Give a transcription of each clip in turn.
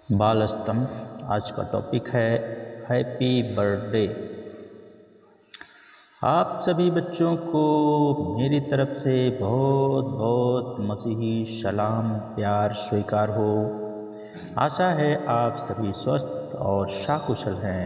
बाल स्तंभ आज का टॉपिक है हैप्पी बर्थडे। आप सभी बच्चों को मेरी तरफ से बहुत बहुत मसीही सलाम प्यार स्वीकार हो। आशा है आप सभी स्वस्थ और शाकुशल हैं।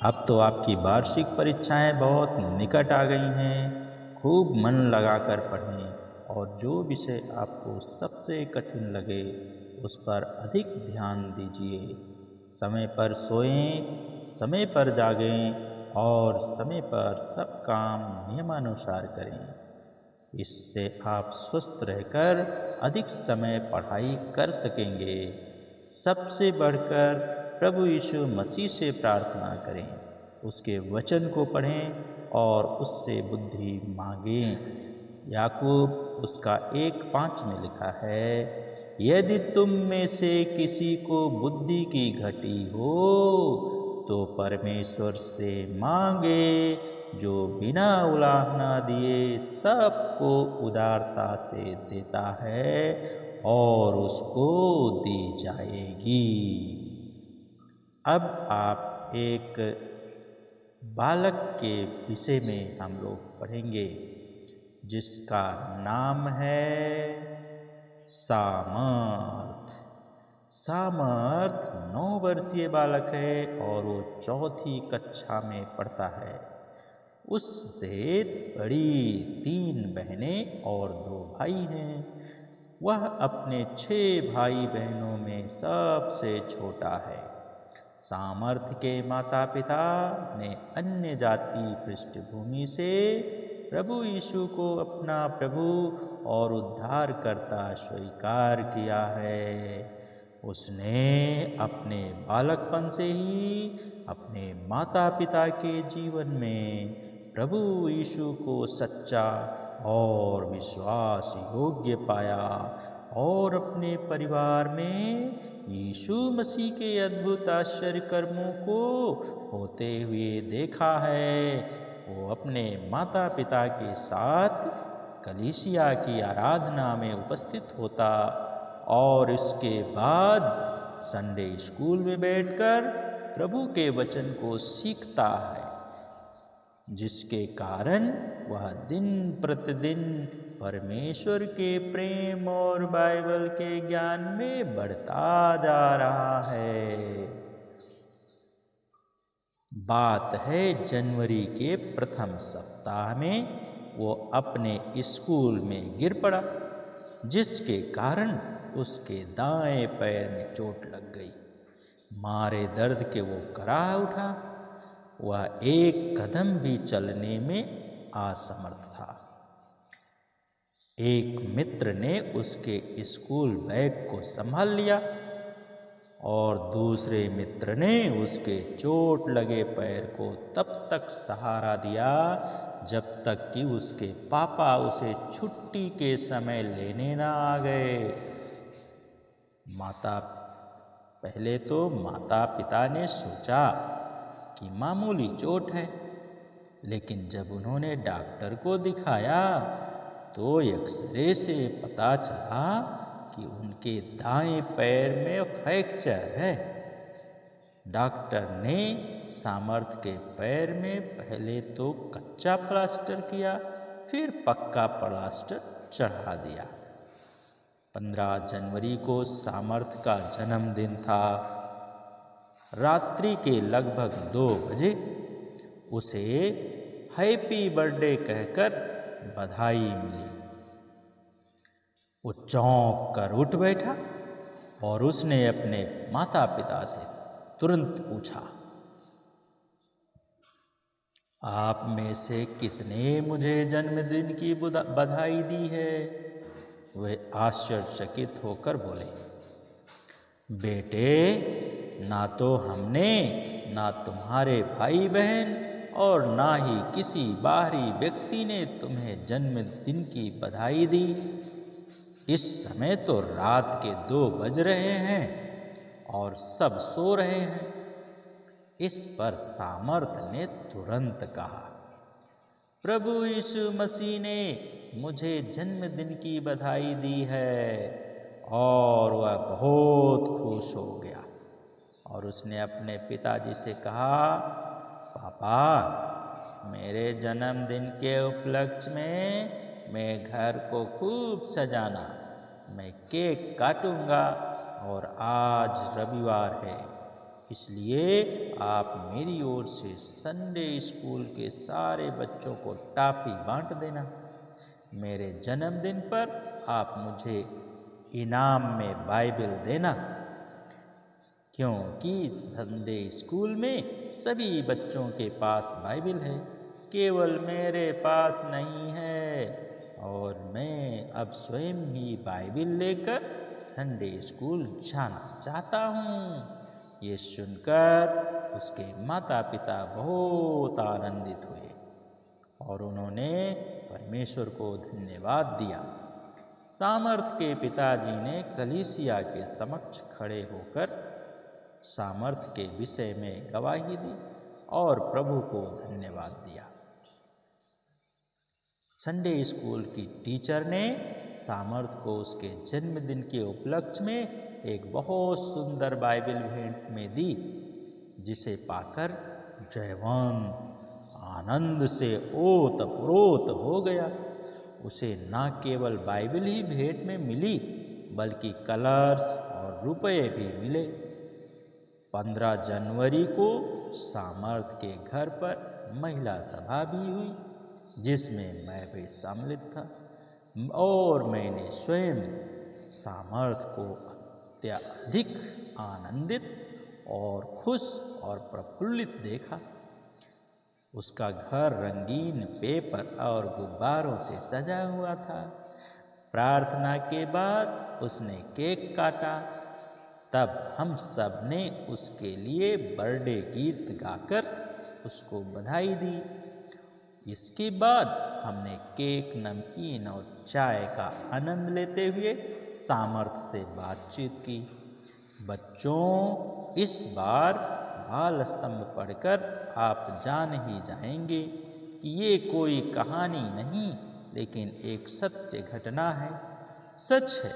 अब तो आपकी वार्षिक परीक्षाएं बहुत निकट आ गई हैं। खूब मन लगाकर पढ़ें और जो विषय आपको सबसे कठिन लगे उस पर अधिक ध्यान दीजिए। समय पर सोएं, समय पर जागें और समय पर सब काम नियमानुसार करें। इससे आप स्वस्थ रहकर अधिक समय पढ़ाई कर सकेंगे। सबसे बढ़कर प्रभु यीशु मसीह से प्रार्थना करें, उसके वचन को पढ़ें और उससे बुद्धि मांगें। याकूब उसका 1:5 में लिखा है, यदि तुम में से किसी को बुद्धि की घटी हो तो परमेश्वर से मांगे, जो बिना उलाहना दिए सबको उदारता से देता है और उसको दी जाएगी। अब आप एक बालक के विषय में हम लोग पढ़ेंगे जिसका नाम है सामर्थ। सामर्थ 9 वर्षीय बालक है और वो 4ठी कक्षा में पढ़ता है। उससे बड़ी 3 बहनें और 2 भाई हैं। वह अपने 6 भाई बहनों में सबसे छोटा है। सामर्थ के माता पिता ने अन्य जाति पृष्ठभूमि से प्रभु यीशु को अपना प्रभु और उद्धारकर्ता स्वीकार किया है। उसने अपने बालकपन से ही अपने माता पिता के जीवन में प्रभु यीशु को सच्चा और विश्वास योग्य पाया और अपने परिवार में यीशु मसीह के अद्भुत आश्चर्य कर्मों को होते हुए देखा है। वो अपने माता पिता के साथ कलीसिया की आराधना में उपस्थित होता और इसके बाद संडे स्कूल में बैठकर प्रभु के वचन को सीखता है, जिसके कारण वह दिन प्रतिदिन परमेश्वर के प्रेम और बाइबल के ज्ञान में बढ़ता जा रहा है। बात है जनवरी के प्रथम सप्ताह में वो अपने स्कूल में गिर पड़ा, जिसके कारण उसके दाएं पैर में चोट लग गई। मारे दर्द के वो कराह उठा। वह एक कदम भी चलने में असमर्थ था। एक मित्र ने उसके स्कूल बैग को संभाल लिया और दूसरे मित्र ने उसके चोट लगे पैर को तब तक सहारा दिया जब तक कि उसके पापा उसे छुट्टी के समय लेने ना आ गए। पहले तो माता पिता ने सोचा कि मामूली चोट है, लेकिन जब उन्होंने डॉक्टर को दिखाया तो एक्सरे से पता चला कि उनके दाएं पैर में फ्रैक्चर है। डॉक्टर ने सामर्थ के पैर में पहले तो कच्चा प्लास्टर किया, फिर पक्का प्लास्टर चढ़ा दिया। 15 जनवरी को सामर्थ का जन्मदिन था। रात्रि के लगभग 2 बजे उसे हैप्पी बर्थडे कहकर बधाई मिली। वो चौंक कर उठ बैठा और उसने अपने माता पिता से तुरंत पूछा, आप में से किसने मुझे जन्मदिन की बधाई दी है? वे आश्चर्यचकित होकर बोले, बेटे, ना तो हमने, ना तुम्हारे भाई बहन और ना ही किसी बाहरी व्यक्ति ने तुम्हें जन्मदिन की बधाई दी। इस समय तो रात के 2 बज रहे हैं और सब सो रहे हैं। इस पर सामर्थ ने तुरंत कहा, प्रभु यीशु मसीह ने मुझे जन्मदिन की बधाई दी है और वह बहुत खुश हो गया और उसने अपने पिताजी से कहा, पापा, मेरे जन्मदिन के उपलक्ष्य में मैं घर को खूब सजाना, मैं केक काटूंगा और आज रविवार है, इसलिए आप मेरी ओर से संडे स्कूल के सारे बच्चों को टॉफी बांट देना। मेरे जन्मदिन पर आप मुझे इनाम में बाइबल देना, क्योंकि संडे स्कूल में सभी बच्चों के पास बाइबल है, केवल मेरे पास नहीं है और मैं अब स्वयं ही बाइबल लेकर संडे स्कूल जाना चाहता हूँ। ये सुनकर उसके माता पिता बहुत आनंदित हुए और उन्होंने परमेश्वर को धन्यवाद दिया। सामर्थ के पिताजी ने कलीसिया के समक्ष खड़े होकर सामर्थ के विषय में गवाही दी और प्रभु को धन्यवाद दिया। संडे स्कूल की टीचर ने सामर्थ को उसके जन्मदिन के उपलक्ष्य में एक बहुत सुंदर बाइबल भेंट में दी, जिसे पाकर जयवंत आनंद से ओतप्रोत हो गया। उसे न केवल बाइबल ही भेंट में मिली, बल्कि कलर्स और रुपये भी मिले। 15 जनवरी को सामर्थ के घर पर महिला सभा भी हुई, जिसमें मैं भी सम्मिलित था और मैंने स्वयं सामर्थ को अत्यधिक आनंदित और खुश और प्रफुल्लित देखा। उसका घर रंगीन पेपर और गुब्बारों से सजा हुआ था। प्रार्थना के बाद उसने केक काटा। तब हम सब ने उसके लिए बर्थडे गीत गाकर उसको बधाई दी। इसके बाद हमने केक, नमकीन और चाय का आनंद लेते हुए सामर्थ से बातचीत की। बच्चों, इस बार बाल स्तंभ पढ़कर आप जान ही जाएंगे कि ये कोई कहानी नहीं, लेकिन एक सत्य घटना है। सच है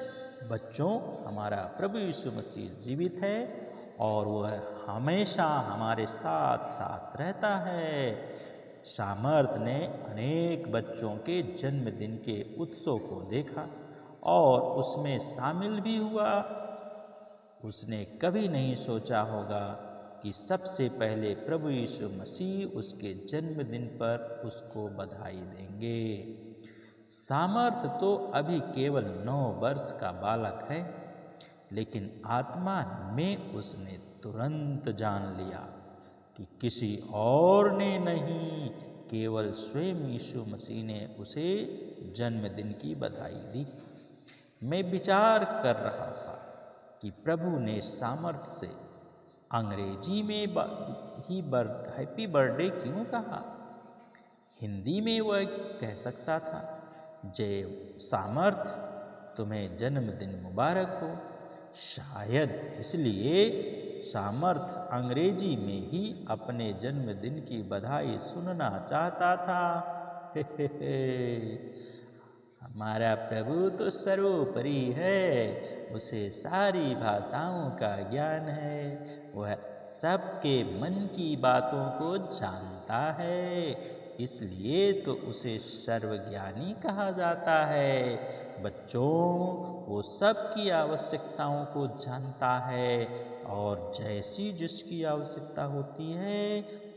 बच्चों, हमारा प्रभु यीशु मसीह जीवित है और वह हमेशा हमारे साथ साथ रहता है। सामर्थ ने अनेक बच्चों के जन्मदिन के उत्सव को देखा और उसमें शामिल भी हुआ। उसने कभी नहीं सोचा होगा कि सबसे पहले प्रभु यीशु मसीह उसके जन्मदिन पर उसको बधाई देंगे। सामर्थ तो अभी केवल 9 वर्ष का बालक है, लेकिन आत्मा में उसने तुरंत जान लिया कि किसी और ने नहीं, केवल स्वयं यीशु मसीह ने उसे जन्मदिन की बधाई दी। मैं विचार कर रहा था कि प्रभु ने सामर्थ से अंग्रेजी में ही हैप्पी बर्थडे क्यों कहा। हिंदी में वह कह सकता था, जय सामर्थ, तुम्हें जन्मदिन मुबारक हो। शायद इसलिए सामर्थ अंग्रेजी में ही अपने जन्मदिन की बधाई सुनना चाहता था। हमारा प्रभु तो सर्वोपरि है, उसे सारी भाषाओं का ज्ञान है, वह सबके मन की बातों को जानता है, इसलिए तो उसे सर्वज्ञानी कहा जाता है। बच्चों, वो सबकी आवश्यकताओं को जानता है और जैसी जिसकी आवश्यकता होती है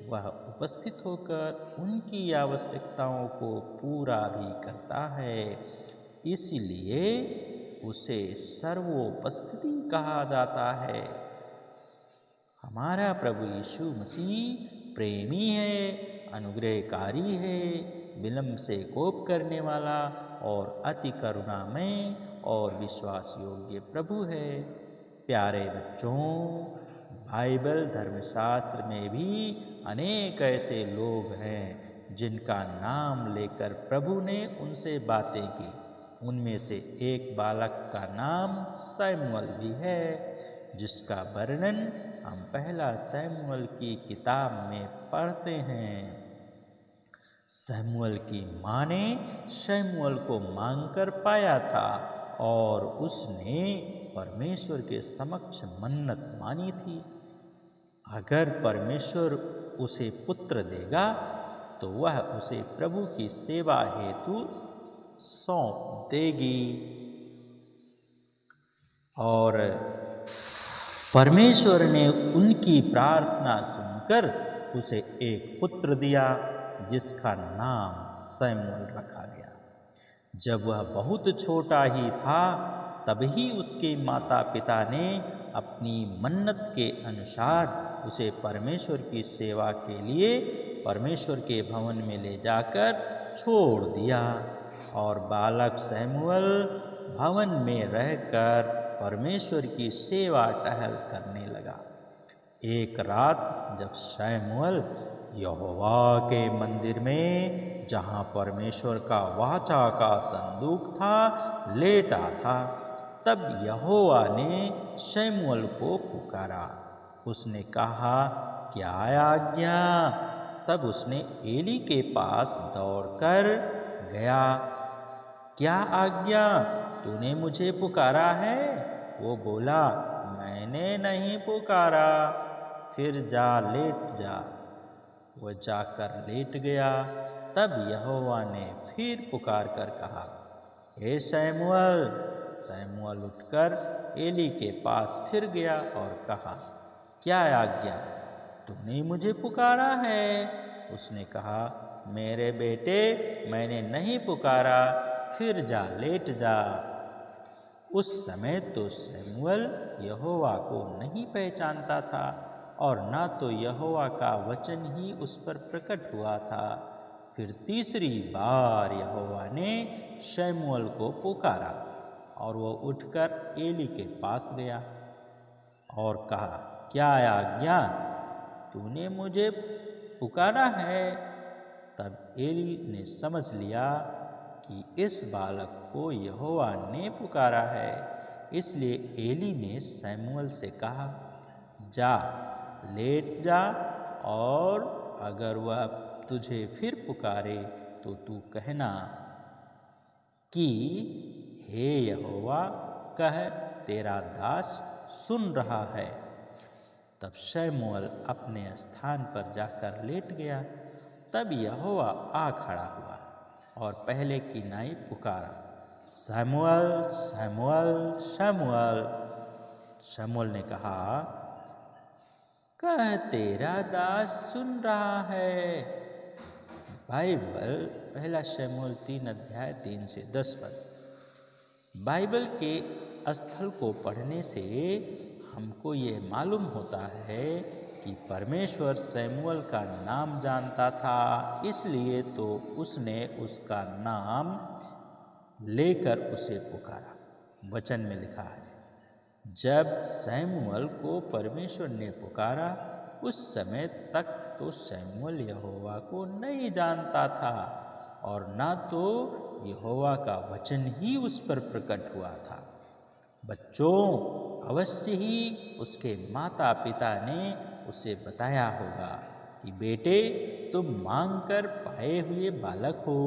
वह उपस्थित होकर उनकी आवश्यकताओं को पूरा भी करता है, इसलिए उसे सर्वोपस्थिति कहा जाता है। हमारा प्रभु यीशु मसीह प्रेमी है, अनुग्रहकारी है, विलंब से कोप करने वाला और अति करुणामय और विश्वास योग्य प्रभु है। प्यारे बच्चों, बाइबल धर्मशास्त्र में भी अनेक ऐसे लोग हैं जिनका नाम लेकर प्रभु ने उनसे बातें की। उनमें से एक बालक का नाम शमूएल भी है, जिसका वर्णन हम पहला शमूएल की किताब में पढ़ते हैं। शमूएल की माँ ने शमूएल को मांगकर पाया था और उसने परमेश्वर के समक्ष मन्नत मानी थी। अगर परमेश्वर उसे पुत्र देगा तो वह उसे प्रभु की सेवा हेतु सौंप देगी। और परमेश्वर ने उनकी प्रार्थना सुनकर उसे एक पुत्र दिया जिसका नाम शमूएल रखा गया। जब वह बहुत छोटा ही था तब ही उसके माता पिता ने अपनी मन्नत के अनुसार उसे परमेश्वर की सेवा के लिए परमेश्वर के भवन में ले जाकर छोड़ दिया। और बालक शमूएल भवन में रहकर परमेश्वर की सेवा टहल करने लगा। एक रात जब शमूएल यहोवा के मंदिर में, जहाँ परमेश्वर का वाचा का संदूक था, लेटा था, तब यहोवा ने शमूएल को पुकारा। उसने कहा, क्या आज्ञा? तब उसने एली के पास दौड़कर गया। क्या आज्ञा? तूने मुझे पुकारा है? वो बोला, मैंने नहीं पुकारा, फिर जा लेट जा। वह जाकर लेट गया। तब यहोवा ने फिर पुकार कर कहा, हे शमूएल। शमूएल उठकर एली के पास फिर गया और कहा, क्या आज्ञा? तूने मुझे पुकारा है? उसने कहा, मेरे बेटे, मैंने नहीं पुकारा, फिर जा लेट जा। उस समय तो शमूएल यहोवा को नहीं पहचानता था और ना तो यहोवा का वचन ही उस पर प्रकट हुआ था। फिर तीसरी बार यहोवा ने शमूएल को पुकारा और वो उठकर एली के पास गया और कहा, क्या आज्ञा? तूने मुझे पुकारा है? तब एली ने समझ लिया कि इस बालक को यहोवा ने पुकारा है। इसलिए एली ने शमूएल से कहा, जा लेट जा, और अगर वह तुझे फिर पुकारे तो तू कहना कि हे यहोवा, कह, तेरा दास सुन रहा है। तब शमूएल अपने स्थान पर जाकर लेट गया। तब यहोवा आ खड़ा हुआ और पहले की नाई पुकारा, शमूएल, शमूएल, शमूएल। शमूएल ने कहा, कह, तेरा दास सुन रहा है। बाइबल पहला शमूएल 3 अध्याय 3 से 10 पद। बाइबल के स्थल को पढ़ने से हमको ये मालूम होता है कि परमेश्वर शमूएल का नाम जानता था, इसलिए तो उसने उसका नाम लेकर उसे पुकारा। वचन में लिखा है, जब शमूएल को परमेश्वर ने पुकारा, उस समय तक तो शमूएल यहोवा को नहीं जानता था और ना तो यहोवा का वचन ही उस पर प्रकट हुआ था। बच्चों, अवश्य ही उसके माता पिता ने उसे बताया होगा कि बेटे, तुम मांग कर पाए हुए बालक हो।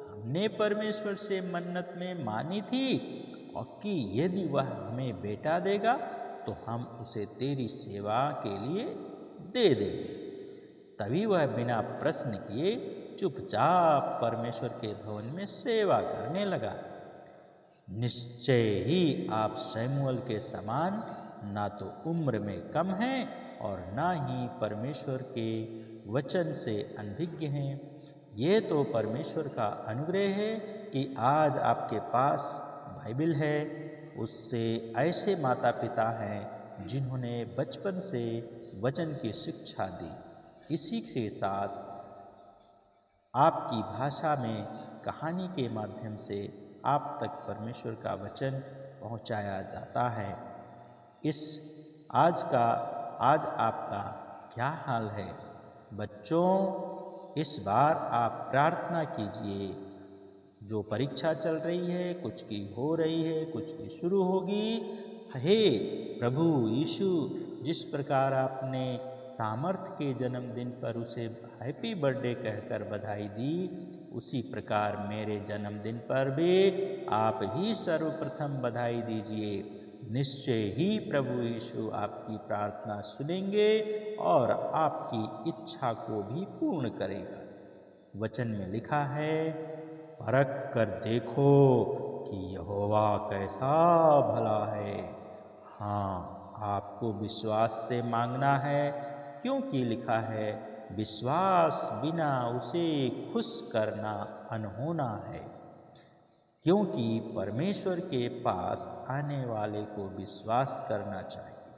हमने परमेश्वर से मन्नत में मानी थी और कि यदि वह हमें बेटा देगा तो हम उसे तेरी सेवा के लिए दे देंगे। तभी वह बिना प्रश्न किए चुपचाप परमेश्वर के भवन में सेवा करने लगा। निश्चय ही आप शमूएल के समान ना तो उम्र में कम हैं और ना ही परमेश्वर के वचन से अनभिज्ञ हैं। ये तो परमेश्वर का अनुग्रह है कि आज आपके पास बाइबल है। उससे ऐसे माता पिता हैं जिन्होंने बचपन से वचन की शिक्षा दी। इसी के साथ आपकी भाषा में कहानी के माध्यम से आप तक परमेश्वर का वचन पहुंचाया जाता है। आज आपका क्या हाल है? बच्चों, इस बार आप प्रार्थना कीजिए। जो परीक्षा चल रही है, कुछ की हो रही है, कुछ की शुरू होगी, हे प्रभु यीशु, जिस प्रकार आपने सामर्थ के जन्मदिन पर उसे हैप्पी बर्थडे कहकर बधाई दी, उसी प्रकार मेरे जन्मदिन पर भी आप ही सर्वप्रथम बधाई दीजिए। निश्चय ही प्रभु यीशु आपकी प्रार्थना सुनेंगे और आपकी इच्छा को भी पूर्ण करेगा। वचन में लिखा है, परख कर देखो कि यहोवा कैसा भला है। हाँ, आपको विश्वास से मांगना है, क्योंकि लिखा है, विश्वास बिना उसे खुश करना अनहोना है। क्योंकि परमेश्वर के पास आने वाले को विश्वास करना चाहिए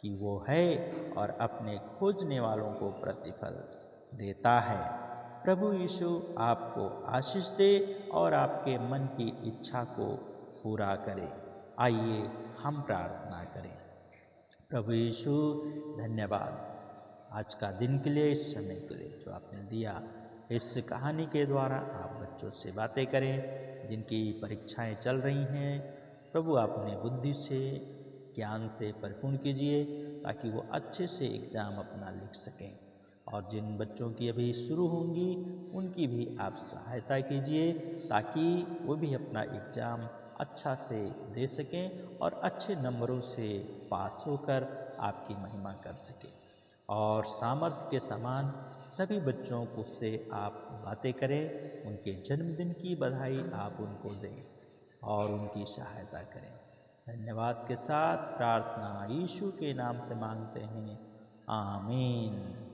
कि वो है और अपने खोजने वालों को प्रतिफल देता है। प्रभु यीशु आपको आशीष दे और आपके मन की इच्छा को पूरा करे। आइए हम प्रार्थना करें। प्रभु यीशु, धन्यवाद आज का दिन के लिए, इस समय के लिए जो आपने दिया। इस कहानी के द्वारा आप बच्चों से बातें करें जिनकी परीक्षाएं चल रही हैं। प्रभु आपने बुद्धि से, ज्ञान से परिपूर्ण कीजिए ताकि वो अच्छे से एग्ज़ाम अपना लिख सकें। और जिन बच्चों की अभी शुरू होंगी उनकी भी आप सहायता कीजिए ताकि वो भी अपना एग्ज़ाम अच्छा से दे सकें और अच्छे नंबरों से पास होकर आपकी महिमा कर सकें। और सामर्थ्य के समान सभी बच्चों को से आप बातें करें, उनके जन्मदिन की बधाई आप उनको दें और उनकी सहायता करें। धन्यवाद के साथ प्रार्थना यीशु के नाम से मांगते हैं, आमीन।